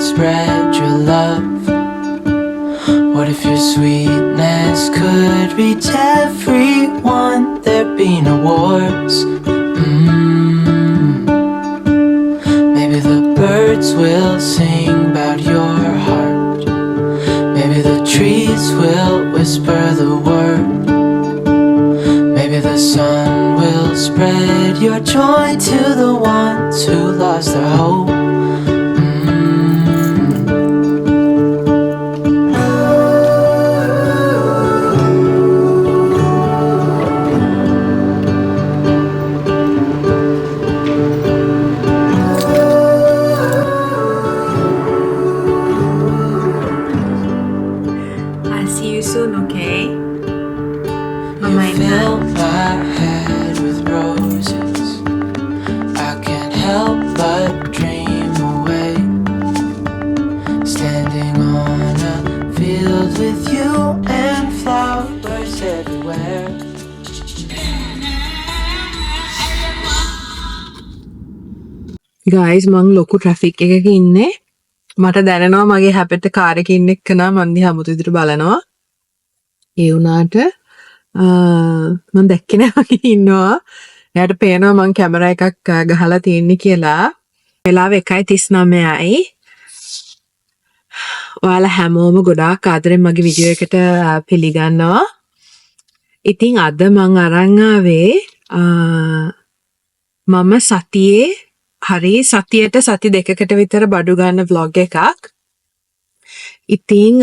could spread your love? What if your sweetness could reach everyone? There'd be no wars. Maybe the birds will sing about your heart. Maybe the trees will whisper the word. Maybe the sun will spread your joy to the ones who lost their hope. I'll see you soon, okay? You fill my head with roses. I can't help but dream away, standing on a field with you and flowers everywhere. Guys මං ලොකු traffic එකක ඉන්නේ. මට දැනෙනවා මගේ හැපෙට car එකේ ඉන්න එක්කනා මන් දිහා අමුතු විදිහට බලනවා. ඒ වුණාට මම දැක්කේ නෑ වගේ ඉන්නවා. එයාට පේනවා මං කැමරා එකක් ගහලා තියෙන්නේ කියලා. වෙලාව 1:39යි. ඔයාලා හැමෝම ගොඩාක් ආදරෙන් මගේ වීඩියෝ එකට පිළිගන්නවා. ඉතින් අද මං අරන් ආවේ මම සතියේ හරි සතියට සති දෙකකට විතර බඩු ගන්න vlog එකක්. ඉතින්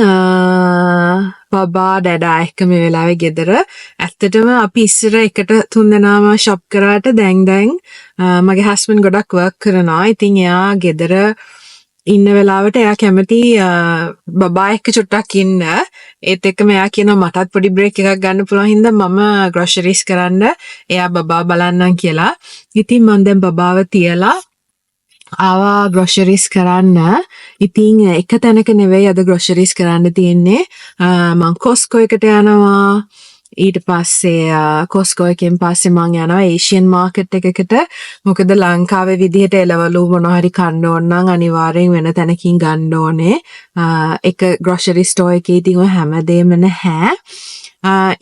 බබා ඩැඩා එක්ක මේ වෙලාවේ ගෙදර. ඇත්තටම අපි ඉස්සර එකට තුන් දෙනාම shop කරාට දැන් මගේ husband ගොඩක් work කරනවා. ඉතින් එයා ගෙදර ඉන්න වෙලාවට එයා කැමති බබා එක්ක චුට්ටක් ඉන්න. ඒත් එක්කම එයා කියනවා මටත් පොඩි break එකක් ගන්න පුළුවන් හින්දා මම groceries කරන්න එයා බබා බලන්නම් කියලා. ඉතින් මම දැන් බබාව තියලා ආවා groceries කරන්න. ඉතින් එක තැනක නෙවෙයි අද groceries කරන්න තියෙන්නේ. මම Costco එකට යනවා. ඊට පස්සේ Costco එකෙන් පස්සේ මම යනවා Asian market එකකට. මොකද ලංකාවේ විදිහට එළවලු මොනවා හරි කන්න ඕන නම් අනිවාර්යෙන් වෙන තැනකින් ගන්න ඕනේ. එක grocery store එකේ ඉතින් ඔය හැමදේම නැහැ.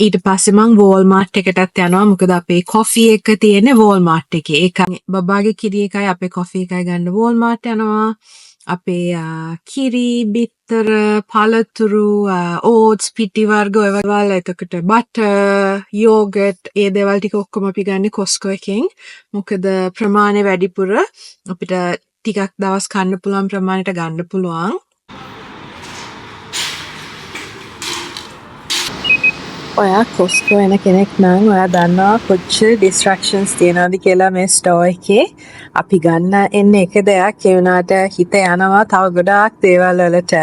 ඊට පස්සේ මං Walmart එකටත් යනවා. මොකද අපේ coffee එක තියෙන්නේ Walmart එකේ. ඒක බබාගේ කිරි එකයි අපේ coffee එකයි ගන්න Walmart යනවා. අපේ කිරි, බිත්තර, පළතුරු, oats, පිටි වර්ග ඔය වල එතකොට butter, yogurt ඒ දේවල් ටික ඔක්කොම අපි ගන්නේ Costco එකෙන්. මොකද ප්‍රමාණය වැඩිපුර අපිට ටිකක් දවස් කන්න පුළුවන් ප්‍රමාණයට ගන්න පුළුවන්. ඔයා Costco එන කෙනෙක් නම් ඔයා දන්නවා කොච්චර distractions තියෙනවද කියලා මේ store එකේ. අපි ගන්න එන්නේ එක දෙයක් ඒ වුණාට හිත යනවා තව ගොඩාක් දේවල් වලට.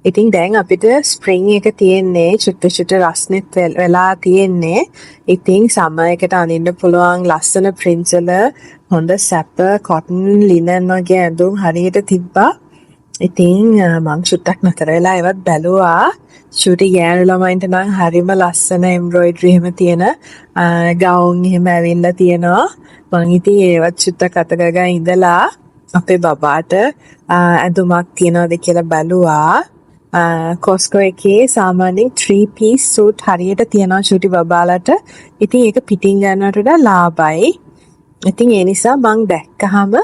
ඉතින් දැන් අපිට spring එක තියෙන්නේ චුට්ට රස්නෙත් වෙලා තියෙන්නේ. ඉතින් summer එකට අඳින්න පුළුවන් ලස්සන prints වල හොඳ සැප cotton linen වගේ ඇඳුම් හරියට තිබ්බා. ඉතින් මං චුට්ටක් නතර වෙලා ඒවත් බැලුවා. චුටි ගෑනු ළමයින්ට නම් හරිම ලස්සන එම්බ්‍රොයිඩරි එහෙම තියෙන ගවුන් එහෙම ඇවිල්ලා තියෙනවා. මං ඉතින් ඒවත් චුට්ටක් අත ගගා ඉඳලා අපේ බබාට ඇඳුමක් තියනවද කියලා බැලුවා. Costco එකේ සාමාන්‍යයෙන් 3-piece suit හරියට තියනවා චුටි බබාලට. ඉතින් ඒක පිටින් ගන්නවට වඩා ලාභයි. ඉතින් ඒ නිසා මං දැක්කහම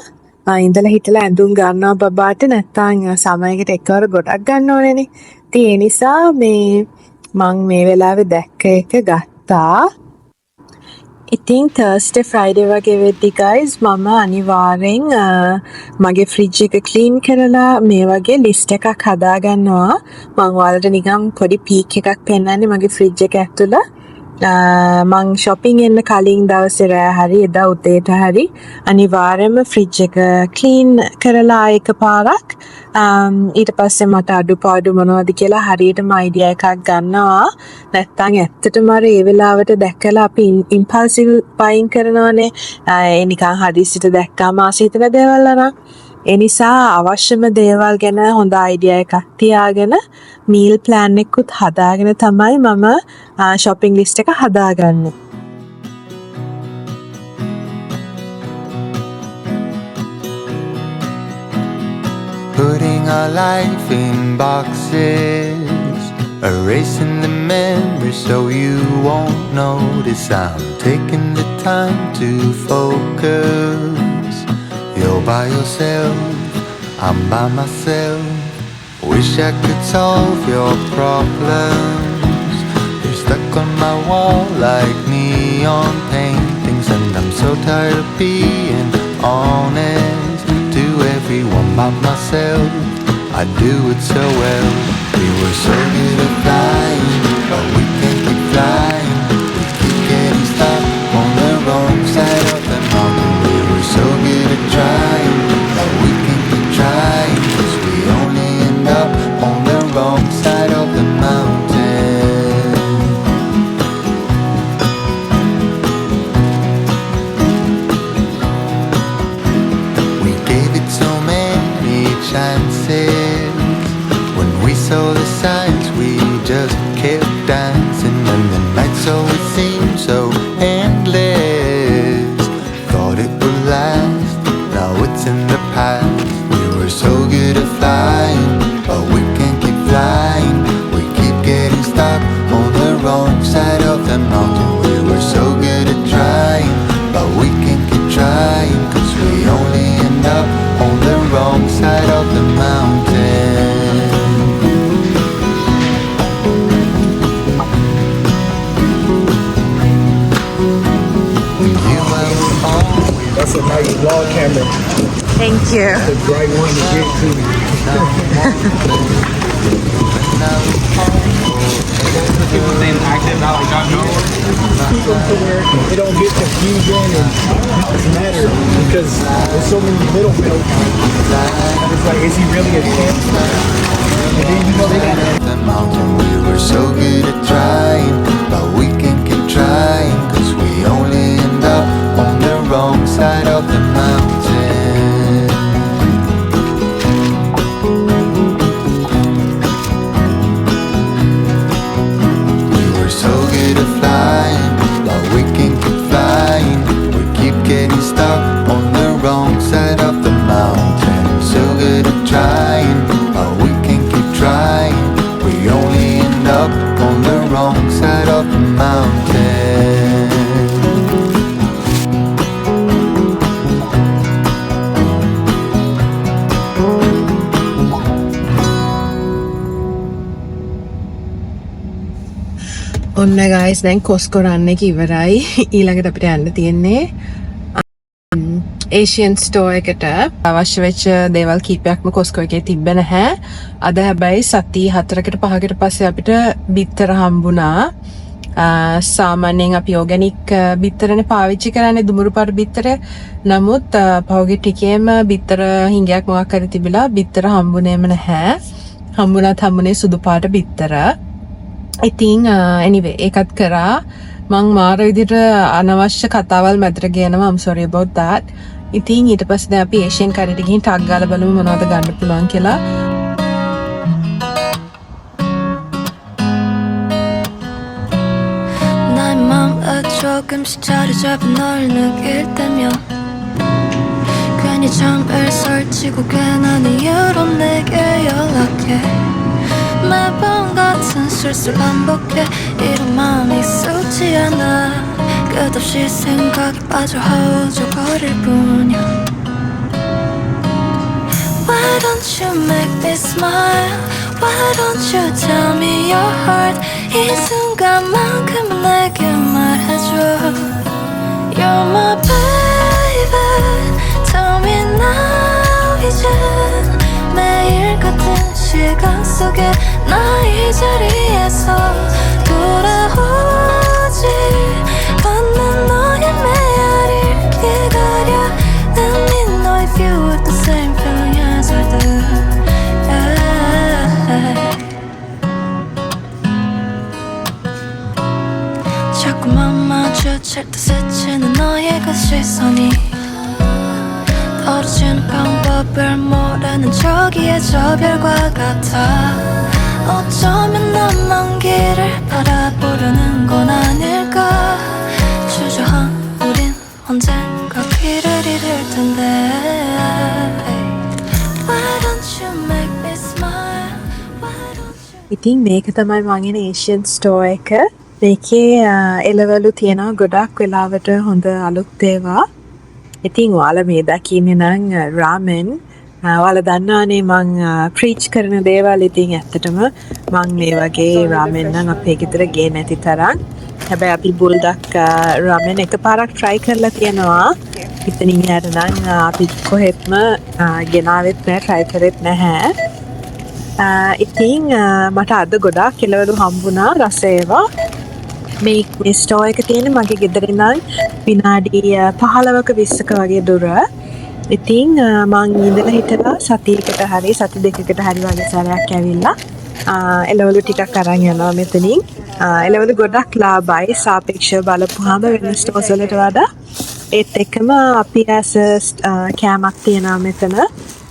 ඉඳලා හිටලා ඇඳුම් ගන්නවා බබාට. නැත්තම් සමයකට එකවර ගොඩක් ගන්න ඕනේනේ. ඉතින් ඒ නිසා මං මේ වෙලාවේ දැක්ක එක ගත්තා. ඉතින් Thursday Friday වගේ වෙද්දි guys මම අනිවාර්යෙන් මගේ fridge එක clean කරලා මේ වගේ list එකක් හදා ගන්නවා. මං ඔයාලට නිකන් පොඩි peek එකක් පෙන්නන්නේ මගේ fridge එක ඇතුළේ. මං shopping එන්න කලින් දවසේ රෑ හරි එදා උදේට හරි අනිවාර්යයෙන්ම fridge එක clean කරලා එකපාරක් ඊට පස්සේ මට අඩුපාඩු මොනවද කියලා හරියටම idea එකක් ගන්නවා. නැත්තම් ඇත්තටම අර ඒ වෙලාවට දැකලා අපි impulsive buying කරනවානේ. ඒ නිකන් හදිස්සියට දැක්කාම ආස හිතන දේවල් අරන්. ඒ නිසා අවශ්‍යම දේවල් ගැන හොඳ idea එකක් තියාගෙන meal plan එකකුත් හදාගෙන තමයි මම shopping list එක හදාගන්නේ. Putting Putting our life in boxes, erasing the memories so you won't notice. I'm taking the time to focus. You're by yourself, I'm by myself. Wish I could solve your problems. You're stuck on my wall like neon paintings, and I'm so tired of being honest to everyone but myself. I do it so well. We were so good at flying, but we can't keep flying. We keep getting stuck on the wrong side of the mountain. We were so good at trying, but we can't keep trying, 'cause we only end up on the wrong side of the mountain. We gave it so many chances. When we saw the signs, we just kept dancing, and the nights always seemed so endless. Thought it would last, now it's in the past. We were so good at flying, but we can't keep flying. We keep getting stuck on the wrong side of the mountain. We were so good at trying, but we can't keep trying, 'cause we only end up on the wrong side of the mountain. That's a nice vlog camera. Thank you. The right one to get to. People staying active now, like y'all know. Keep them to where they don't get confusion and it doesn't matter, because there's so many middlemen. It's like, is he really a champ? And then you know they got the mountain. We were so good at trying, but we can't keep trying, 'cause we only end up on the wrong side of the mountain. We were so good at flying, but we can't keep flying. We keep getting stuck on the wrong side of the mountain. So good at trying, but we can't keep trying. We only end up on the wrong side of the mountain. ඔන්න guys දැන් කොස්කොරන්න එක ඉවරයි. ඊළඟට අපිට යන්න තියෙන්නේ Asian Store එකට. අවශ්‍ය වෙච්ච දේවල් කීපයක්ම කොස්කෝ එකේ තිබ්බ නැහැ. අද හැබැයි සති 4කට 5කට පස්සේ අපිට බිත්තර හම්බුණා. සාමාන්‍යයෙන් අපි ඕගැනික් බිත්තරනේ පාවිච්චි කරන්නේ, දුමුරු පාට බිත්තර. නමුත් පහුගිය ටිකේම බිත්තර හිඟයක් මොකක් හරි තිබිලා බිත්තර හම්බුනේම නැහැ. හම්බුණත් හම්බුනේ සුදු පාට බිත්තර. ඉතින් anyway ඒකත් කරා. මං මාර විදිහට අනවශ්‍ය කතාවල් මැදට ගේනවා. I'm sorry about that. ඉතින් ඊට පස්සේ දැන් අපි ඒෂියන් කඩේට ගිහින් ටග් ගාලා බලමු මොනවද ගන්න පුළුවන් කියලා. 나의 맘에 조금씩 자리 잡은 널 느낄 때면 괜히 잠을 설치고 괜한 이유로 내게 연락해. 매번 같은 실수를 반복해. 이런 마음이 익숙지 않아. 끝없이 생각에 빠져 허우적거릴 뿐이야. Why don't you make me smile? Why don't you tell me your heart? 이 순간만큼은 내게 말해줘. You're my baby. Tell me now 이제 매일 같은 시간 속에 나 이 자리에서 돌아오지 않는 너의 메아리를 기다려. Let me know if you have the same feeling as I do. 자꾸만 마주칠 때 스치는 너의 그 시선이 떨어지는 방법을 모르는 저기의 저 별과 같아. 어쩌면 넌 먼 길을 바라보려는 건 아닐까. 주저한 우린 언젠가 길을 잃을 텐데. Why don't you make me ඉතින් මේක තමයි මං එන Asian store එක. මේකේ එළවලු තියෙනවා ගොඩක් වෙලාවට හොඳ අලුත් ඒවා. ඉතින් ඔයාලා මේ දකින්නේ නම් රාමෙන්. ඔයාලා දන්නවනේ මං ප්‍රීච් කරන දේවල්. ඉතින් ඇත්තටම මං මේ වගේ රාමෙන් නම් අපේ ගෙදර ගේ නැති තරම්. හැබැයි අපි බුල්ඩක් රාමෙන් එකපාරක් try කරලා තියෙනවා. ඉතින් ඊට නම් අපි කොහෙත්ම ගෙනාවෙත් නැහැ, try කරෙත් නැහැ. ඉතින් මට අද ගොඩාක් එළවලු හම්බුණා රස ඒවා. මේ ස්ටෝ එක තියෙන්නේ මගේ ගෙදර ඉඳන් විනාඩි 15ක 20ක වගේ දුර. ඉතින් මං ඉඳලා හිටලා සතියකට හරි සති දෙකකට හරි වගේ සැරයක් ඇවිල්ලා එළවලු ටිකක් අරන් යනවා මෙතනින්. එළවලු ගොඩක් ලාභයි සාපේක්ෂව බලපුවාම වෙන ස්ටෝස් වලට වඩා. ඒත් එක්කම අපි ඇස කෑමක් තියෙනවා මෙතන.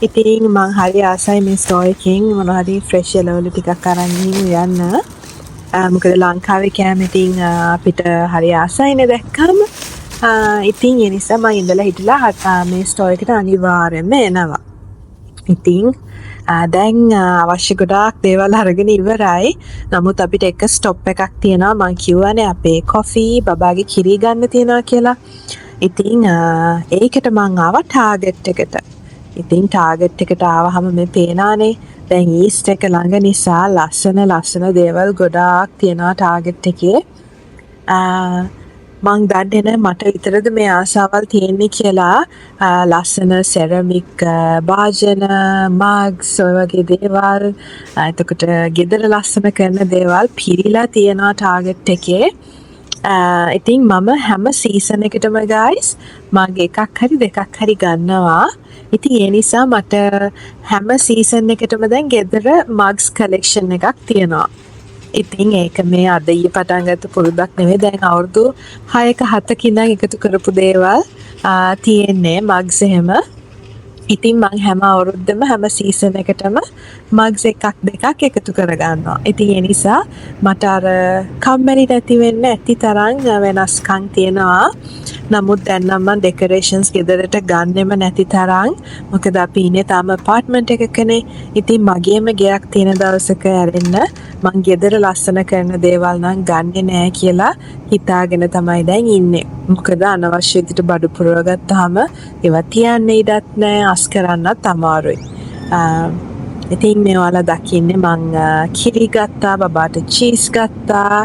ඉතින් මං හරි ආසයි මේ ස්ටෝ එකෙන් මොනවා හරි ෆ්‍රෙෂ් එළවලු ටිකක් අරන් යන්න. මොකද ලංකාවේ කෑම ඉතින් අපිට හරි ආසයිනේ දැක්කම. ඉතින් ඒ නිසා මම ඉඳලා හිටලා මේ ස්ටෝ එකට අනිවාර්යයෙන්ම එනවා. ඉතින් දැන් අවශ්‍ය ගොඩාක් දේවල් අරගෙන ඉවරයි. නමුත් අපිට එක ස්ටොප් එකක් තියෙනවා. මං කිව්වනේ අපේ කොෆි බබාගේ කිරි ගන්න තියෙනවා කියලා. ඉතින් ඒකට මං ආවා ටාගට් එකට. ඉතින් ටාගට් එකට ආවහම මේ පේනානේ දැන් ඊස්ට් එක ළඟ නිසා ලස්සන දේවල් ගොඩාක් තියෙනවා ටාගට් එකේ. මං දන්නේ නැහැ මට විතරද මේ ආසාවල් තියෙන්නේ කියලා. ලස්සන සෙරමික් භාජන, මග්ස් ඔය වගේ දේවල්. එතකොට ගෙදර ලස්සන කරන දේවල් පිරීලා තියෙනවා ටාගට් එකේ. ඉතින් මම හැම සීසන් එකටම guys මගේ එකක් හරි දෙකක් හරි ගන්නවා. ඉතින් ඒ නිසා මට හැම සීසන් එකටම දැන් ගෙදර මග්ස් කලෙක්ෂන් එකක් තියෙනවා. ඉතින් ඒක මේ අද ඊයේ පටන් ගත්ත පුරුද්දක් නෙවෙයි. දැන් අවුරුදු 6ක 7ක ඉඳන් එකතු කරපු දේවල් තියෙන්නේ මග්ස් එහෙම. ඉතින් මං හැම අවුරුද්දම හැම සීසන් එකටම මග්ස් එකක් දෙකක් එකතු කරගන්නවා. ඉතින් ඒ නිසා මට අර කම්මැලි නැති වෙන්න ඇති තරම් වෙනස්කම් තියෙනවා. නමුත් දැන් නම් මම ඩෙකොරේෂන්ස් ගෙදරට ගන්නෙම නැති තරම්. මොකද අපි ඉන්නේ තාම අපාර්ට්මන්ට් එකකනේ. ඉතින් මගේම ගෙයක් තියෙන දවසක ඇරෙන්න මං ගෙදර ලස්සන කරන දේවල් නම් ගන්නෙ නෑ කියලා හිතාගෙන තමයි දැන් ඉන්නේ. මොකද අනවශ්‍ය විදිහට බඩු පුරවගත්තාම ඒවා තියන්න ඉඩක් නෑ, අස් කරන්නත් අමාරුයි. ඉතින් මේ ඔයාලා දකින්නේ මං කිරි ගත්තා, බබාට චීස් ගත්තා.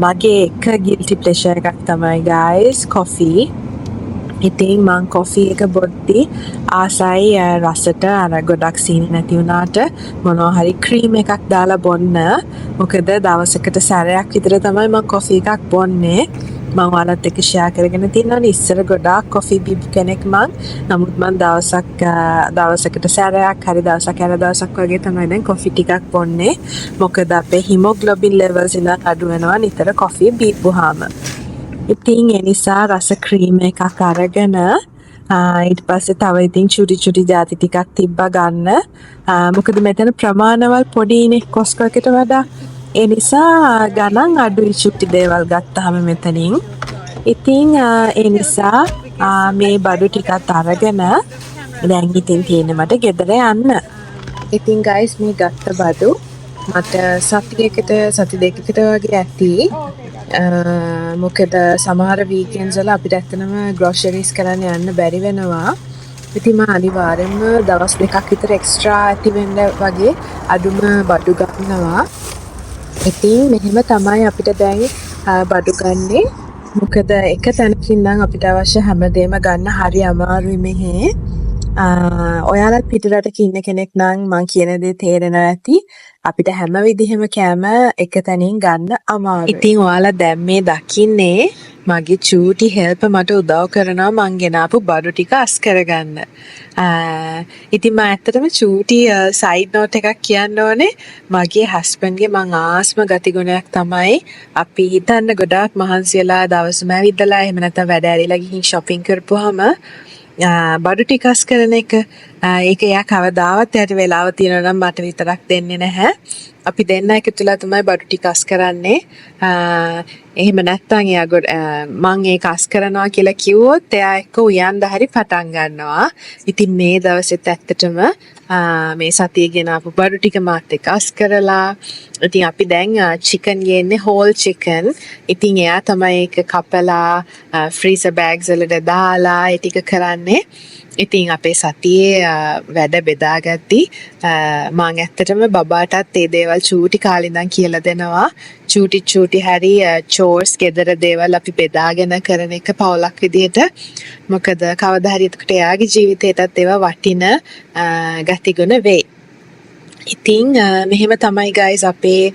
මගේ එක ගිල්ටි ප්ලෙෂර් එකක් තමයි guys කොෆි. ඉතින් මං කොෆි එක බොද්දි ආසයි රසට අර ගොඩක් සීනි නැති වුණාට මොනවා හරි ක්‍රීම් එකක් දාලා බොන්න. මොකද දවසකට සැරයක් විතර තමයි මං කොෆි එකක් බොන්නේ. මම ඔයාලත් එක්ක ෂෙයා කරගෙන තියෙනවා ඉස්සර ගොඩාක් කොෆි බීප් කෙනෙක් මං. නමුත් මං දවසකට සැරයක් හරි දවසක් හැර දවසක් වගේ තමයි දැන් කොෆි ටිකක් බොන්නේ. මොකද අපේ හිමොග්ලොබින් ලෙවල්ස් ඉඳන් අඩු වෙනවා නිතර කොෆි බීපුවාම. ඉතින් ඒ නිසා රස ක්‍රීම් එකක් අරගෙන ඊට පස්සේ තව ඉතින් චුටි ಜಾති ටිකක් තිබ්බා ගන්න. මොකද මෙතන ප්‍රමාණවල් පොඩිනේ කොස්කෝ එකට වඩා. ඒ නිසා ගණන් අඩුයි චුටි දේවල් ගත්තාම මෙතනින්. ඉතින් ඒ නිසා මේ බඩු ටිකත් අරගෙන දැන් ඉතින් තියෙන්නේ මට ගෙදර යන්න. ඉතින් guys මේ ගත්ත බඩු මට සති දෙකකට වගේ ඇති. මොකද සමහර වීකෙන්ඩ්ස් වල අපිට ඇත්තනම ග්‍රොසරිස් කරන්න යන්න බැරි වෙනවා. ඉතින් මම අනිවාර්යෙන්ම දවස් දෙකක් විතර එක්ස්ට්‍රා ඇති වෙන්න වගේ අඩුම බඩු ගන්නවා. ඉතින් මෙහෙම තමයි අපිට දැන් බඩු ගන්නේ. මොකද එක තැනකින් නම් අපිට අවශ්‍ය හැමදේම ගන්න හරි අමාරුයි මෙහෙ. ඔයාලත් පිටරටක ඉන්න කෙනෙක් නම් මං කියන දේ තේරෙනවා ඇති. අපිට හැම විදිහෙම කෑම එක තැනින් ගන්න අමාරුයි. ඉතින් ඔයාලා දැන් මේ දකින්නේ මගේ චූටි හෙල්ප් මට උදව් කරනවා මං ගෙනාපු බඩු ටික අස් කරගන්න. ඉතින් මම ඇත්තටම චූටි සයිඩ් නෝට් එකක් කියන්න ඕනේ. මගේ හස්බන්ඩ්ගේ මං ආස්ම ගතිගුණයක් තමයි අපි හිතන්න ගොඩාක් මහන්සි වෙලා දවසම ඇවිදලා එහෙම නැත්නම් වැඩ ඇරිලා ගිහින් shopping කරපුවාම බඩු ටික අස් කරන එක. ඒක එයා කවදාවත් එයාට වෙලාව තියෙනවා නම් මට විතරක් දෙන්නේ නැහැ. අපි දෙන්න එකතුලා තමයි බඩු ටික අස් කරන්නේ. එහෙම නැත්නම් එයා මං ඒක අස් කරනවා කියලා කිව්වොත් එයා එක්ක උයන්ද හරි පටන් ගන්නවා. ඉතින් මේ දවසෙත් ඇත්තටම මේ සතියේ ගෙනාපු බඩු ටික මාත් එක්ක අස් කරලා ඉතින් අපි දැන් චිකන් ගේන්නේ හෝල් චිකන්. ඉතින් එයා තමයි ඒක කපලා ෆ්‍රීසර් බෑග්ස් වලට දාලා ඒ ටික කරන්නේ. ඉතින් අපේ සතියේ වැඩ බෙදාගද්දී මම ඇත්තටම බබාටත් ඒ දේවල් චූටි කාලේ ඉඳන් කියලා දෙනවා. චූටි හරි චෝර්ස් ගෙදර දේවල් අපි බෙදාගෙන කරන එක පවුලක් විදියට. මොකද කවදා හරි එතකොට එයාගේ ජීවිතේටත් ඒවා වටින ගතිගුණ වෙයි. ඉතින් මෙහෙම තමයි guys අපේ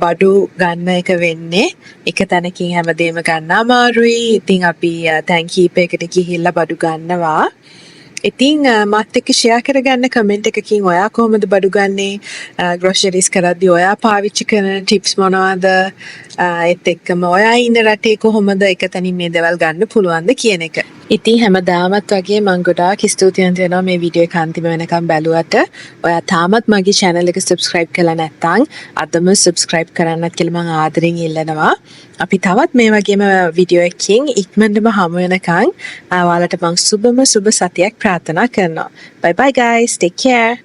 බඩු ගන්න එක වෙන්නේ. එක තැනකින් හැමදේම ගන්න අමාරුයි. ඉතින් අපි තැන් කීපයකට ගිහිල්ලා බඩු ගන්නවා. ඉතින් මත් එක්ක ෂෙයා කරගන්න කමෙන්ට් එකකින් ඔයා කොහොමද බඩු ගන්නේ? ග්‍රොසරිස් කරද්දී ඔයා පාවිච්චි කරන ටිප්ස් මොනවද? ඒත් එක්කම ඔයා ඉන්න රටේ කොහොමද එක තැනින් මේ දේවල් ගන්න පුළුවන්ද කියන එක. ඉතින් හැමදාමත් වගේ මම ගොඩාක් ස්තුතිවන්ත වෙනවා මේ වීඩියෝ එක අන්තිම වෙනකම් බැලුවට. ඔයා තාමත් මගේ channel එක subscribe කරලා නැත්නම් අදම subscribe කරන්නත් කියලා මම ආදරෙන් ඉල්ලනවා. අපි තවත් මේ වගේම වීඩියෝ එකකින් ඉක්මනටම හමු වෙනකන් ඔයාලට මම සුබ සතියක් ප්‍රාර්ථනා කරනවා. Bye bye guys, take care.